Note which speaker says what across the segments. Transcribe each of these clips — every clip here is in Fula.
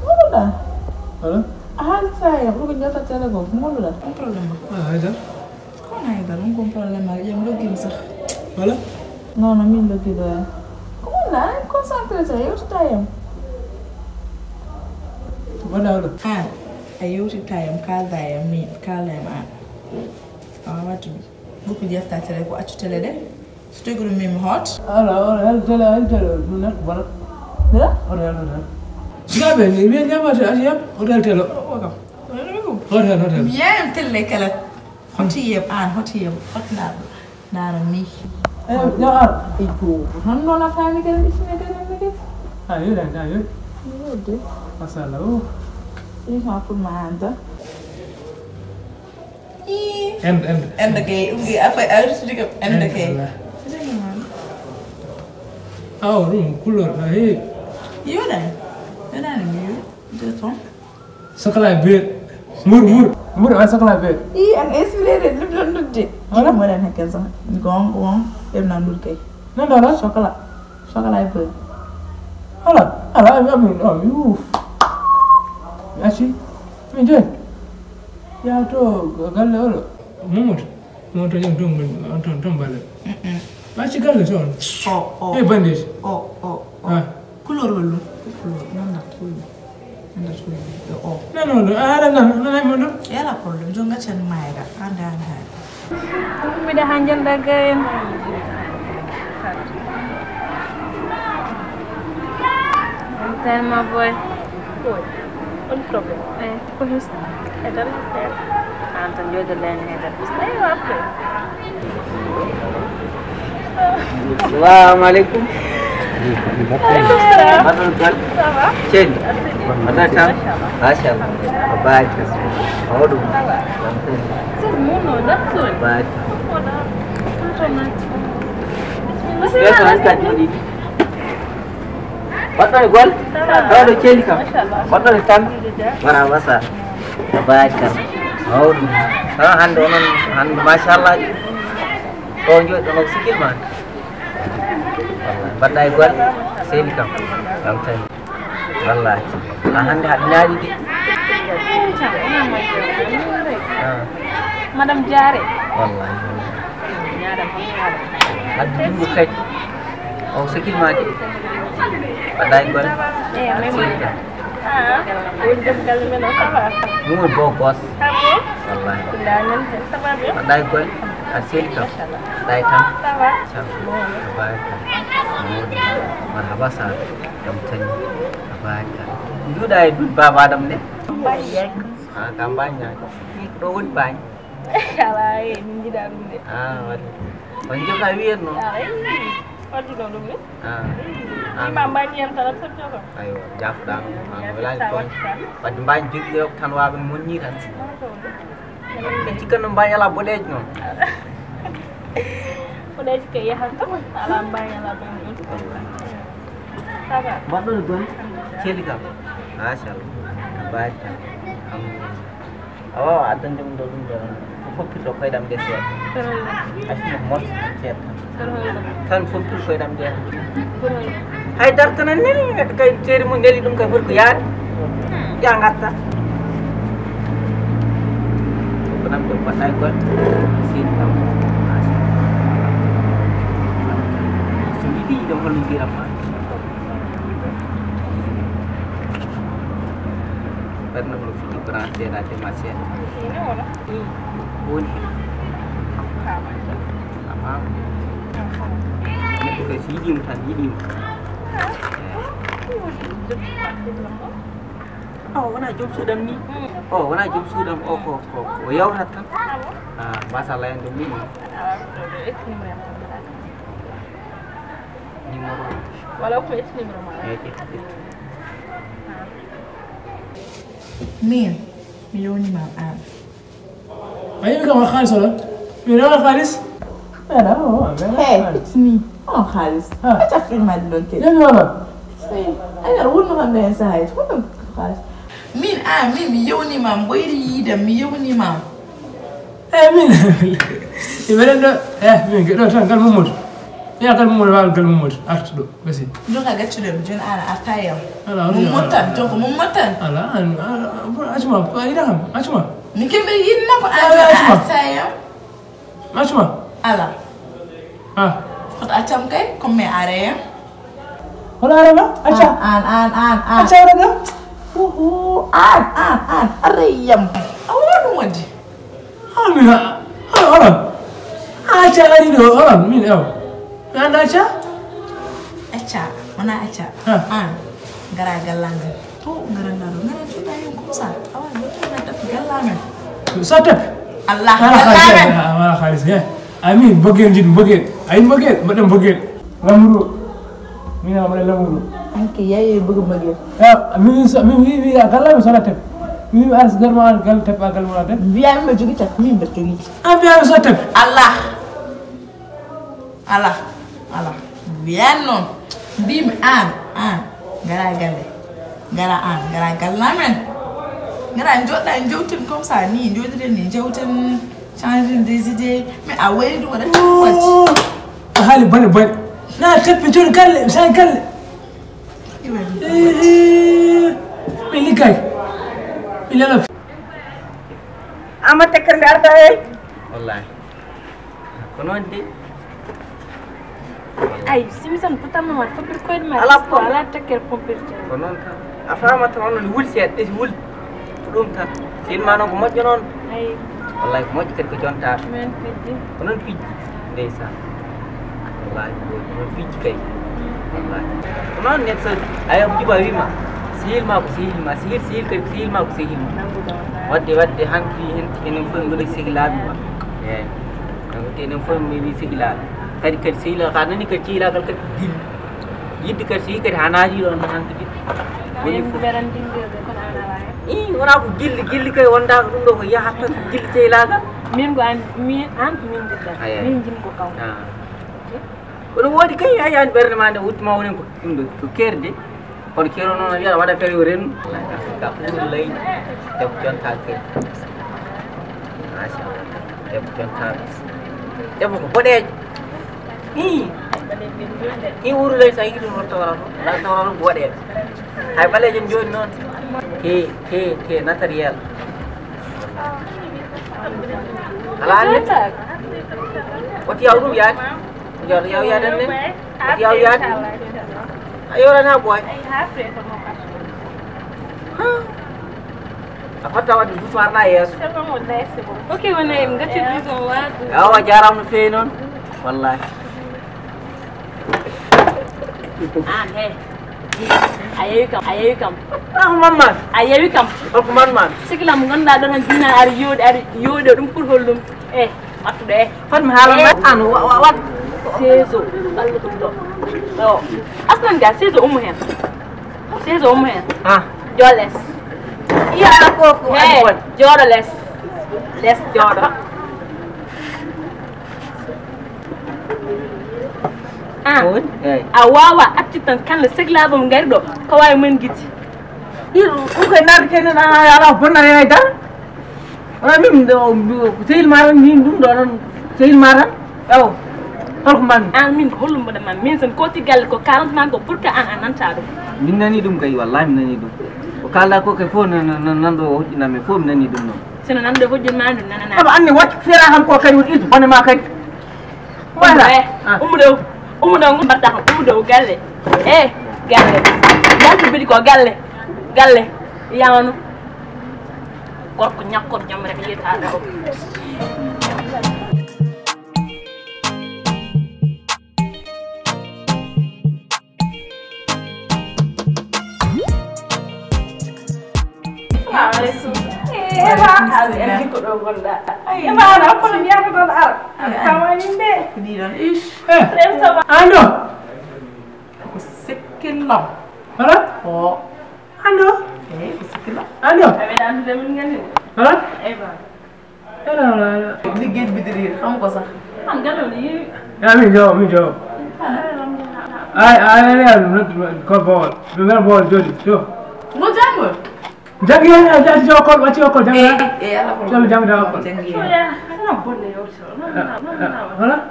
Speaker 1: Voilà. Voilà. Ah, saya, aku punya pacar aku. Mau lah. Problem.
Speaker 2: Ada.
Speaker 1: Kau nak ada? Aku problem lagi. Yang lagi besar.
Speaker 2: Voilà.
Speaker 1: Non, non, min lagi dah. Kau nak? Concentré saya. Eu tayam.
Speaker 2: Voilà.
Speaker 1: Ah, eu tayam. Kaldayam mi. Kaldayam ah. What? Buku dia tak cari. Aku acu cari deh. Sudah guru mi hot.
Speaker 2: Ala, telo. Voilà.
Speaker 1: Dah?
Speaker 2: Ala. Sudah beli. Biar dia macam asyam. Hotel telo. Hotel.
Speaker 1: Biar telo kalau hotel hotel nada mi.
Speaker 2: Ya.
Speaker 1: Ibu, kan nona kami kan di sini kan.
Speaker 2: Ayo.
Speaker 1: Udah.
Speaker 2: Masalah.
Speaker 1: Ini aku mantap. En de gay, apa harus juga en de gay.
Speaker 2: Oh, room cooler. Hey.
Speaker 1: Iya dah. Dah ni. Itu tu.
Speaker 2: Sekolah bir. Mur sekolah bir.
Speaker 1: Iya, an esmire lebih deh. Ini mana nak kerja? Gong, em nak dulu kay.
Speaker 2: Nanda lah.
Speaker 1: Sekolah bir.
Speaker 2: Ala, you. Asyik. Minjat. Ya tu, galau. Mumut yang dong balik. Masih galau soal.
Speaker 1: Oh.
Speaker 2: Bandis.
Speaker 1: Oh. Kulur dulu. Nanda kulur. Oh.
Speaker 2: No. Ada mana?
Speaker 1: Ya lah problem. Jangan cari main dah. Ada.
Speaker 3: Beda hanjang dagain. Tell my boy. What problem? Kau harus ada lah. Anton juga dah ni ada. Saya apa?
Speaker 4: Assalamualaikum. Chin. Mana cam? Asal. Baik. Aduh.
Speaker 3: Semua dah tu.
Speaker 4: Baik.
Speaker 3: Bismillah.
Speaker 4: Ya, sangat jadi. Betul gol. Kalau chin kam. Betul kam. Mana masa? Baik kam. Aduh. Han masyaallah. Oh, yo nak sikit man. Betul gol. Chin kam. Sampai. Wallahi. Anda nyari di.
Speaker 3: Madam Jare.
Speaker 4: Wallahi.
Speaker 3: Nyara.
Speaker 4: Ada dulu kai. Oh sikit mati. Padai gol.
Speaker 3: Memang. Udah kali mana sabar.
Speaker 4: Mungkin bokos.
Speaker 3: Kamu?
Speaker 4: Wallahi.
Speaker 3: Kundangan sabar ya.
Speaker 4: Padai gol. Asyik kam. Padai tam.
Speaker 3: Sabar.
Speaker 4: Sabar. Marhaba sah. Jam tani. Sabar. Sudah itu bapa adam ni.
Speaker 3: Banyak.
Speaker 4: Kampanye. Rohut banyak.
Speaker 3: Salah ini dalam ni.
Speaker 4: Banyak kawin no.
Speaker 3: Waduh dong ni.
Speaker 4: Ini
Speaker 3: mamanya yang salah satu.
Speaker 4: Ayo, jaf dang. Wilayah tuan. Pada banyak juga tanwa bermunyi kan. Jika banyak lah boleh no.
Speaker 3: Boleh jika ya hantar. Alam banyak lah bermunyi. Sabar.
Speaker 4: Betul tuan. Celikam. Asal. Baik. Oh, ada jom dah. Fokus rokai dam dia siap. Asyik mos siap. Kan fokus rokai dam dia. Hai dah kanan ni kai ceri mun dari dum kai berkuyat. Yang kata. Kenapa tu pasal kau? Sin kau. Sendiri dah perlu dirapa. Pernah belum fikir perhatian ada masih.
Speaker 3: Ini mana?
Speaker 4: Pun. Apa? Ini tu ke sini kan ini. Oh, mana jom sudah ni? Oh, mana jom sudah? Oh, ya orang tak. Masalah yang demi ni. Ni moro.
Speaker 3: Walaupun ini berapa?
Speaker 1: مين مليوني مع الآن
Speaker 2: أيه كم خالص ولا؟ من أول خالص؟
Speaker 1: لا هو it's me أنا خالص ما تعرفين ما دلون كده
Speaker 2: لا
Speaker 1: أنا أقول ما هم سايد ولا خالص مين مين مليوني مع غيري ده مليوني مع
Speaker 2: مين يبغى مين كده عشان كان ممر Ya kan mo wal gal mo artu do basi.
Speaker 1: Joka gaccudem jon ana atayam.
Speaker 2: Ala
Speaker 1: Mummutan joko mummutan.
Speaker 2: Ala acuma ida xam acuma.
Speaker 1: Ni kembe yinna ko atayam.
Speaker 2: Acuma.
Speaker 1: Ala.
Speaker 2: Ah.
Speaker 1: Fot acam kay comme me areyam.
Speaker 2: Wala araba aca.
Speaker 1: An.
Speaker 2: Aca araba.
Speaker 1: An areyam. Awon wadi.
Speaker 2: Amina. Ala. Aca ari do ala min ew. Anda aca?
Speaker 1: Aca, mana aca? Gara galangan. Tuh gara-gara kita yang kumsa. Awal betul ada galangan.
Speaker 2: Satep.
Speaker 1: Allah galangan.
Speaker 2: Malah khalis ya. Amin bagian jin bagian. Ain bagian, madam bagian. Lamuru. Mina mana lamuru.
Speaker 1: Anke yayi bëgg bagian.
Speaker 2: Ya, mi galang satep. Mi ars garma gal tep agal mula tep.
Speaker 1: Biar ma jogi tep, mi ba jogi.
Speaker 2: Biar satep.
Speaker 1: Allah. Biar non. Bim an. Gara galle. Gara gallamen. Gara njoutin comme ça ni njoutin changer des idées mais a waydu wala wati.
Speaker 2: Hali bani. Na teppe jon galle, sa galle. Ini kay. Ilala.
Speaker 4: Ama tekkar ngarta e. Wallahi. Kono ndi.
Speaker 3: Ay, simisan putam ma fopir koy ma. Ala tekker pompir.
Speaker 4: Kono ta. Afama ta non wul set is wul. Dum ta. Sin mano ko mojjo non.
Speaker 3: Ay.
Speaker 4: Wallahi ko mojjo kat ko jonta.
Speaker 3: Men fiji.
Speaker 4: Kono fiji. Ndeysa. Wallahi kono fiji kay. Wallahi. Kono net sa ayo jiba wima. Sihil ma kay sihil ma. Wadde hanki hen fo ngol sigilabi ba. Enen fo mi sigilabi. Kadi sihila kanani ka cila kal kadi dil. Yiddi ka sihi kadi hanaji don hanki. Woni fu
Speaker 3: beranti ngebe kono ana waye.
Speaker 4: Wona ko gilli kay wonda ko dum do ko yahatta gilli ceylaga.
Speaker 3: Min go min didda. Min jim ko kaw.
Speaker 4: Kono wodi kay ayani berne mande wutma wonen ko dum do ko kerde. On kero non wiya wada fere ren ka pur lay deb jonta ke masha deb jonta deb ko bodeje i wuru lay say gidu horto wala bodeje hay baleje joni non ke naturel ala ne wati yawdum yaat yaw yaadan ne wati yaw yaat ayo na boy afata wadi buswar na yes
Speaker 3: okay wana ngati bizo wadu
Speaker 4: awa jaram fe non wallahi
Speaker 3: he ayewi kam
Speaker 4: mamma
Speaker 3: ayewi kam
Speaker 4: ko man
Speaker 3: sikila mo ganda don dina ar yode dum pour hollum matude
Speaker 4: fan mi haala an wat
Speaker 3: Saison Allah dum do aslan ga Saison umu hen joles
Speaker 4: iya ko
Speaker 3: an jodo les jodo awawa attitan kan le segla bam ngari do ko way men giti
Speaker 4: ko nar ken na ala bonna ay dal wala min do seyil maran min dum do non seyil maran man
Speaker 3: min hollum bada man min sen koti gal ko 40 man ko pour que an nanta do
Speaker 4: min nani dum kay wallahi min nani dum ko kala ko kay fo nan do hojina me fo min nani dum non
Speaker 3: sino nan do hojin man dum nana
Speaker 4: aba anni wat fera ham ko kay wudi to bone ma kay
Speaker 3: wala umu do ngum batta umu do galle galle yantu bidi ko galle yawanu gorko nyakko jam rek yeta do
Speaker 1: Eva, ada ko do gonda. Eva, ana ko ni ya ko do ar. Kamani be. Ni don ish.
Speaker 2: Ando.
Speaker 1: Ko sikilo.
Speaker 2: Hala?
Speaker 1: Oh.
Speaker 2: Ando.
Speaker 1: Ko sikilo.
Speaker 2: Ando.
Speaker 3: Ave dan dem ngani.
Speaker 2: Hala?
Speaker 3: Eva.
Speaker 2: Ela.
Speaker 1: Di gate bi dir xam ko sax.
Speaker 3: Am galo li.
Speaker 2: Ya mi jo. Ay ko bol. Be bol jodi. Jo.
Speaker 1: Mo jangol.
Speaker 2: Jangi ya jadi jokol baca jokol jangi.
Speaker 1: Ala ko.
Speaker 2: Jangi jokol.
Speaker 3: Ya, ana bonne yo so.
Speaker 2: Hala?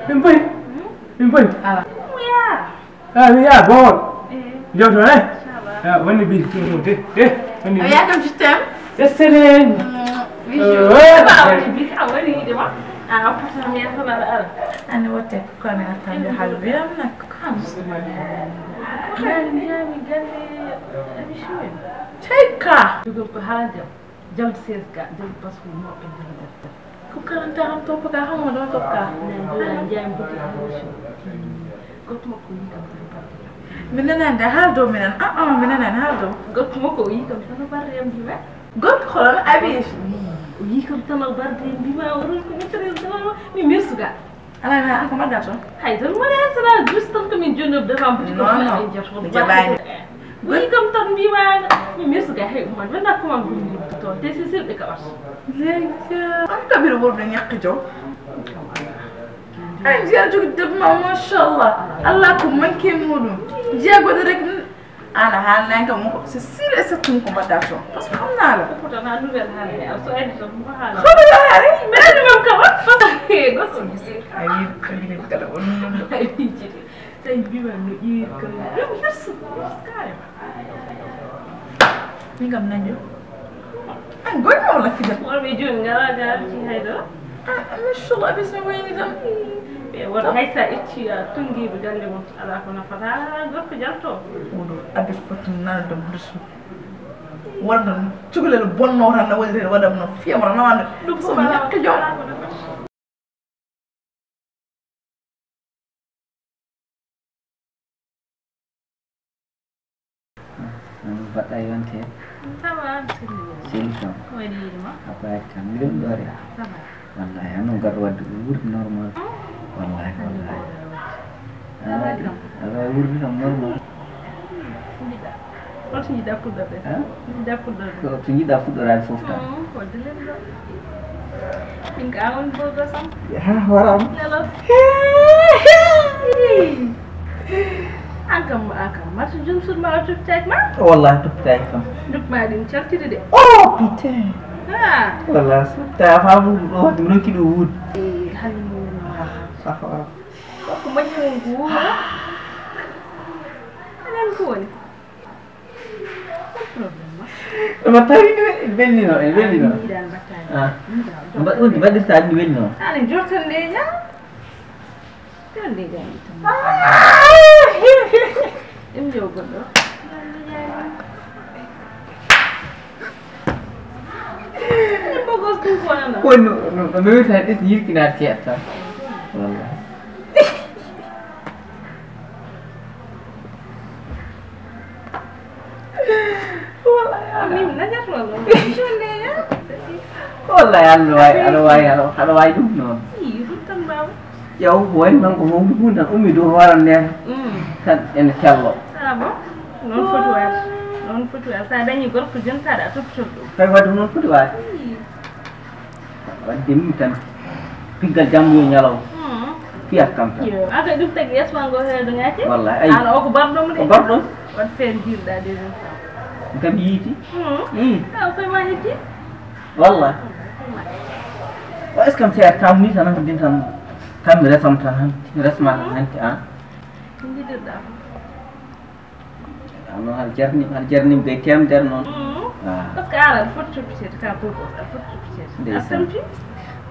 Speaker 2: Nempai. Min boy.
Speaker 1: Ala.
Speaker 2: Ah, mi ya bon. Jom to eh. Ah, wani bi ki mo de. Wani.
Speaker 1: Ya kam ci tem.
Speaker 2: Yesterday.
Speaker 3: bi ka wani de ma a fata mi ya fara ala
Speaker 1: Ani wote ko na tan yo halu bi am nak kam.
Speaker 3: mi galle mi shoy
Speaker 1: Teka.
Speaker 3: dugo ko halade jam seska jam pasu mo be def
Speaker 1: Ko karanta am top ka xam mo do top ka.
Speaker 3: na jam bu ko got mo ko yi kam
Speaker 1: Minana da haldo minan. Minana haldo.
Speaker 3: got mo ko yi kam tan bar yam bi ma
Speaker 1: God xolal abi.
Speaker 3: yi kam tan bar bi ma warul ko metre dama mi mirsuga
Speaker 1: Ala na ko ma dato.
Speaker 3: hay tan mo ne sala just tan ko min jonno dafa am petit ko
Speaker 1: Non.
Speaker 3: jafo
Speaker 1: Jabani.
Speaker 3: yi kam tan bi ma mi mirsuga hay man na ko man ko ni to te ci sir de ka was
Speaker 1: Leja. Am kabiru bol na ñak jo. Ay jiya ju deb ma sha Allah. Allah ko man ke modum. Jiya go rek ana hal na nga mo c'est sûr et certain ko ma dato. Parce que xam na la.
Speaker 3: pourtant na nouvelle hale so ay so mo hala
Speaker 1: Xoolal hari.
Speaker 3: mais ni mom ka wax go so gisi
Speaker 1: Ay ko ni kala won.
Speaker 3: ay ci say bi ma no yi ko yes kare
Speaker 1: Ni ngam nañu. Ay goy mo la fi def.
Speaker 3: mo be jun ngala ga ci haydo
Speaker 1: Ma sha Allah bis na wayni dam.
Speaker 3: be wala hay sa itti tungi bi galle mo ala ko na fata go ko jalto
Speaker 1: Wodo abis fotu na dum dusu. Wala tugule lu bon no ran na wala wala no fi amara na wan.
Speaker 3: du
Speaker 1: So
Speaker 3: ko
Speaker 1: ñak jo.
Speaker 4: Baɗɗa yonte
Speaker 3: tawa
Speaker 4: solution
Speaker 3: wadi ma
Speaker 4: après kam miɗum ɗore
Speaker 3: tawa
Speaker 4: wallahi hano gaɗa wadde wuurdi normal wallahi aɗa wuurdi kam normal
Speaker 3: ko ci da ko da be da ko da
Speaker 4: ko to jiɗa fuɗɗorade fof tan
Speaker 3: ko dilen do inga on bo do sam
Speaker 4: ha waram
Speaker 3: lelo akam matu jum sur ma tu tek ma
Speaker 4: wallahi toppitaki kam
Speaker 3: duk ma dim chartide de
Speaker 4: oh putain
Speaker 3: ha
Speaker 4: wallahi sutta famu ɗo wadde mi ronki ɗo wuud
Speaker 3: halimo
Speaker 4: safa waram
Speaker 3: ko ma ñu ngu enen ko woni
Speaker 4: ɗoma tawi en wellino en wellino
Speaker 3: ni dal battani
Speaker 4: ɗum mbaɗirta ɗi wellino
Speaker 3: ani jortan de ja jonde ja im jow goɗɗo bogos ɗum fonana
Speaker 4: wonno no mewita ɗes yirkinade seeɗa tan wallahi
Speaker 3: min najatno jonde ja
Speaker 4: wallahi aɗa wawi ɗum noon
Speaker 3: i ruttan bawa
Speaker 4: ƴew ko wayno tan ko mawɗi hunde tan ummi dow horam nden tan ene tello
Speaker 3: ah bon non foti waade sa dañi gorko jontaɗa a toppitor ɗum
Speaker 4: tawi wadde noon foti waade wadde min tan piggal janggo yo ñalaw fiyat kam tan
Speaker 3: yo aka ɗum tagi yesma ngo heedo ngacce
Speaker 4: wallahi ayi
Speaker 3: an o ko barɗomo de
Speaker 4: ko barɗon
Speaker 3: wat feere jiruɗa deuxiéme fois
Speaker 4: kam yiiti
Speaker 3: a koye ma heddi
Speaker 4: wallahi o est ce que mi seeɗa tamni tan hantin tan tan mi resam tan hanti mi resma tan hanti an
Speaker 3: jiɗirɗa
Speaker 4: noon haɗa jarnimi gay temedere noon
Speaker 3: par ce que an aɗa foti toppitede ka bogo aɗa foti toppitede a tampi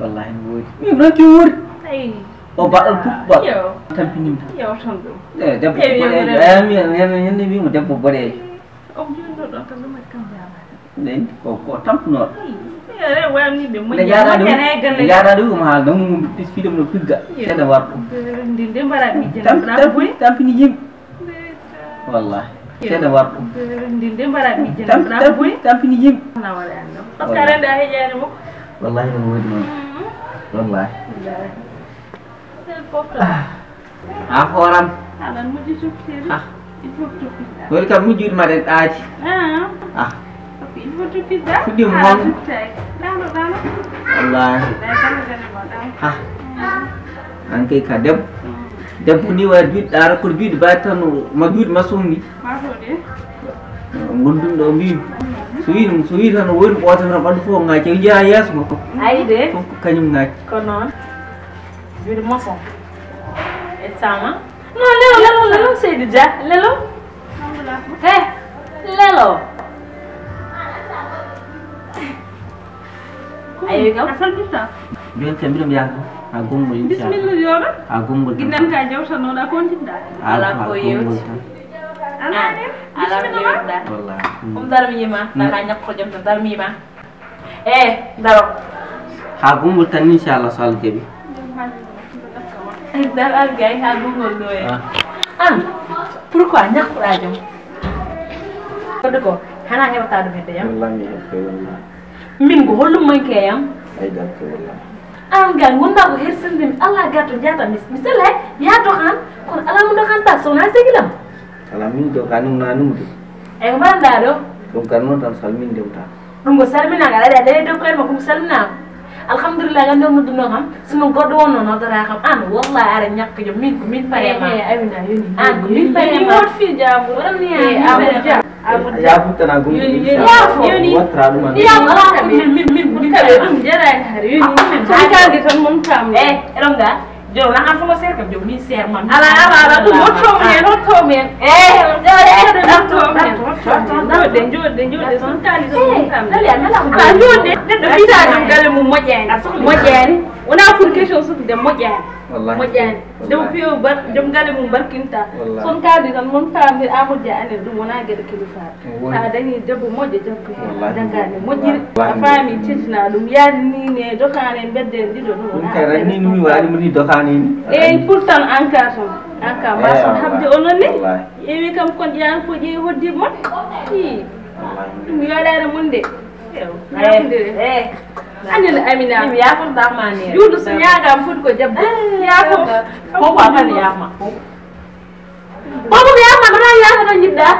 Speaker 4: wallahi mi woodi min ronki wuurde
Speaker 3: ayi
Speaker 4: o baɗɗol puɓɓal
Speaker 3: yo
Speaker 4: tampinimi tan
Speaker 3: yo tan ɗum
Speaker 4: debbo
Speaker 3: Ewi,
Speaker 4: boɗejo
Speaker 3: ewi.
Speaker 4: ami hende mbimo debbo boɗejo
Speaker 3: o joni ɗo ɗon tan ɗumat kam jamata
Speaker 4: nden ko tampunoɗo
Speaker 3: re wamni ɓe
Speaker 4: nde jaɗaɗi
Speaker 3: moƴƴere galle
Speaker 4: jaɗaɗi ɗum haala noon ɗisfiɗum no pigga seeɗa war ɗum
Speaker 3: ndinde mbaɗa miijene boyi
Speaker 4: tampini yimɓe wallahi seeɗa war ɗum
Speaker 3: ndinde mbaɗa miijene ɗa boyi
Speaker 4: tampini yimɓe
Speaker 3: na waɗa anno par ce que aɗa andi a heƴani mo
Speaker 4: wallahi no woodi noon wallahi ha hooram
Speaker 3: aɗan moƴƴi toppitede
Speaker 4: Ah.
Speaker 3: il faut toppitɗa
Speaker 4: woni kam mujjude maɗen ɗaaji ah
Speaker 3: il faut toppitɗa
Speaker 4: Fuɗɗima hono.
Speaker 3: toppitay ɗano
Speaker 4: wallahi
Speaker 3: ɗa kala gane mo ɗano
Speaker 4: ha an kay ka debbo ni wawi juuɗe ɗa rakkude juuɗe mbawi tan ma juuɗe masumni
Speaker 3: matoɗe
Speaker 4: gondum ɗo mbimi so wi tan woni ɓooto tan ɓanndu fof ŋaaci o jeeya yeeso makko
Speaker 3: ayi de
Speaker 4: fof ko kañum ŋaaci
Speaker 3: ko noon juuɗe maçon e sama. Non lelo Seydou Dia lelo. Heh lelo. Ayo kam.
Speaker 5: Asal kita.
Speaker 4: Biar kami yang agung boleh.
Speaker 5: Bismillah jora.
Speaker 4: Agung boleh.
Speaker 5: Ginan ka jauh sana dah kontinda.
Speaker 3: Ala koyot. Ala koyot dah. Dar mi ma, na kanya ko jam dar mi ma. Daro.
Speaker 4: Agung boleh tani inshallah soal kebi.
Speaker 3: Dar al gay agung ngol doy. Pourquoi nyak la jam? Ko hana hewa ta do ya.
Speaker 4: Wallahi ya.
Speaker 3: Min go hollum man kayam.
Speaker 4: Ay dakka wallahi.
Speaker 3: Ga ngunda ko hersindim Allah gato jata misale ya doxan kon ala mu doxan ta sona segilam.
Speaker 4: Ala min do kanum nanum do.
Speaker 3: Manda do.
Speaker 4: Dum kanno tan salmin dewta.
Speaker 3: Dum go salmina ga da do ko ma ko salmina. Alhamdulillah ga ndon dum no xam sunu goddo wonno no dara xam wallahi ara ñak jo min pare ma. Ayuna yoni. Min pare ma wot fi jabu ram ni
Speaker 4: Ya putana gum.
Speaker 3: Yoni.
Speaker 4: Watra dum.
Speaker 3: Ya ala min
Speaker 5: Kabe dum jara har yoni. Sun ka gi tan mun tam.
Speaker 3: Eronga jo na am sama ser kam jo min ser man.
Speaker 5: Ala dum motto men. Jode sun ka li sun tam. Jode de bita dum gale mu mojani. Wona pour question su de mojani.
Speaker 4: Wallahi.
Speaker 5: Mojani. Dum fiyo bar dum gale mu barkinta. Sun ka di tan mun tam bi amuja ane dum wona gade kilifa. Ta dani debbo moje jabbe dangane mojiri afami titina dum yadni ne dokane bedde dido dum.
Speaker 4: Dum kay ni mi wali mi dokani ni.
Speaker 5: Pourtant anka ma son habde ononni. Ewi kam kon jaan fo je hoddi mon. Dum yadare mun de. Anil Amina
Speaker 3: ya fon ta ma ne.
Speaker 5: Judu sun yaga fud ko jabbe. Ya fon
Speaker 3: ko ba ma ne ya ma.
Speaker 5: Bobo ya ma na ya ga nyidda.